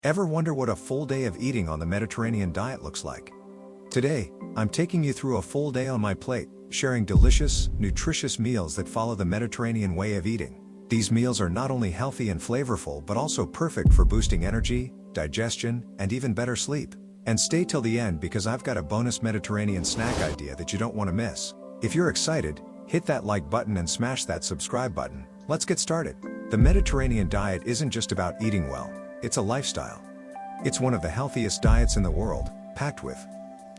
Ever wonder what a full day of eating on the Mediterranean diet looks like? Today, I'm taking you through a full day on my plate, sharing delicious, nutritious meals that follow the Mediterranean way of eating. These meals are not only healthy and flavorful but also perfect for boosting energy, digestion, and even better sleep. And stay till the end because I've got a bonus Mediterranean snack idea that you don't want to miss. If you're excited, hit that like button and smash that subscribe button. Let's get started. The Mediterranean diet isn't just about eating well, it's a lifestyle. It's one of the healthiest diets in the world, packed with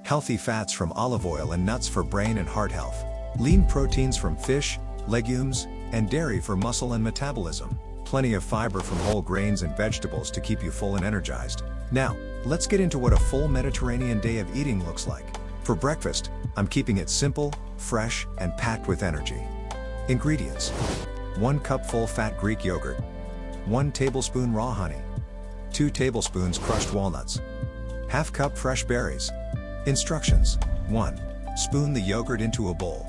healthy fats from olive oil and nuts for brain and heart health, lean proteins from fish, legumes, and dairy for muscle and metabolism, plenty of fiber from whole grains and vegetables to keep you full and energized. Now, let's get into what a full Mediterranean day of eating looks like. For breakfast, I'm keeping it simple, fresh, and packed with energy. Ingredients: 1 cup full-fat Greek yogurt, 1 tablespoon raw honey, 2 tablespoons crushed walnuts, ½ cup fresh berries. Instructions: 1. Spoon the yogurt into a bowl.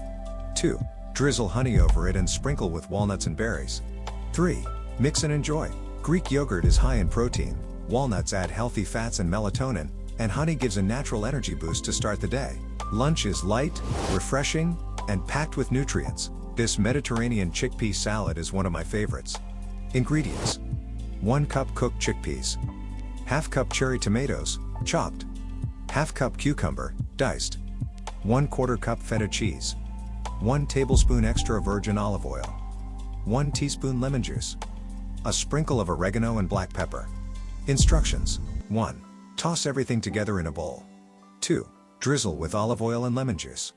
2. Drizzle honey over it and sprinkle with walnuts and berries. 3. Mix and enjoy. Greek yogurt is high in protein, walnuts add healthy fats and melatonin, and honey gives a natural energy boost to start the day. Lunch is light, refreshing, and packed with nutrients. This Mediterranean chickpea salad is one of my favorites. Ingredients: 1 cup cooked chickpeas, ½ cup cherry tomatoes, chopped, ½ cup cucumber, diced, 1/4 cup feta cheese, 1 tablespoon extra virgin olive oil, 1 teaspoon lemon juice, a sprinkle of oregano and black pepper. Instructions: 1. Toss everything together in a bowl. 2. Drizzle with olive oil and lemon juice.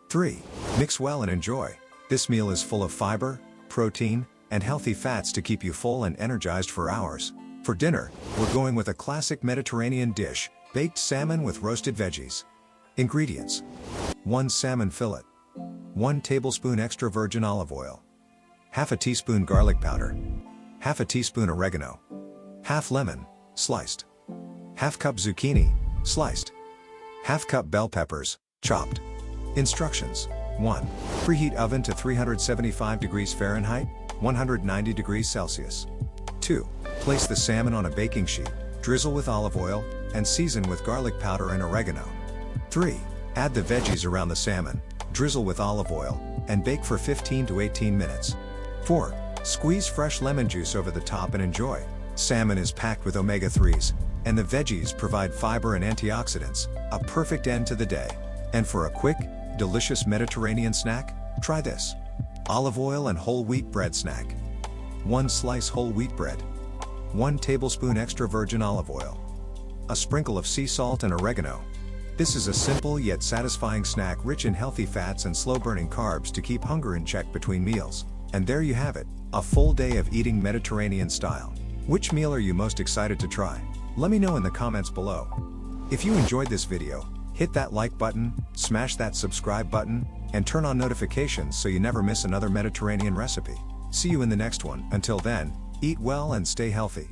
3. Mix well and enjoy. This meal is full of fiber, protein, and healthy fats to keep you full and energized for hours. For dinner, we're going with a classic Mediterranean dish, baked salmon with roasted veggies. Ingredients: 1 salmon fillet, 1 tablespoon extra virgin olive oil, ½ a teaspoon garlic powder, ½ a teaspoon oregano, ½ lemon, sliced, ½ cup zucchini, sliced, ½ cup bell peppers, chopped. Instructions: 1. Preheat oven to 375 degrees Fahrenheit, 190 degrees Celsius. 2. Place the salmon on a baking sheet, drizzle with olive oil, and season with garlic powder and oregano. 3. Add the veggies around the salmon, drizzle with olive oil, and bake for 15 to 18 minutes. 4. Squeeze fresh lemon juice over the top and enjoy. Salmon is packed with omega-3s, and the veggies provide fiber and antioxidants, a perfect end to the day. And for a quick, delicious Mediterranean snack, try this: olive oil and whole wheat bread snack. 1 slice whole wheat bread, 1 tablespoon extra virgin olive oil, a sprinkle of sea salt and oregano. This is a simple yet satisfying snack rich in healthy fats and slow-burning carbs to keep hunger in check between meals. And there you have it, a full day of eating Mediterranean style. Which meal are you most excited to try? Let me know in the comments below. If you enjoyed this video, hit that like button, smash that subscribe button, and turn on notifications so you never miss another Mediterranean recipe. See you in the next one. Until then, eat well and stay healthy.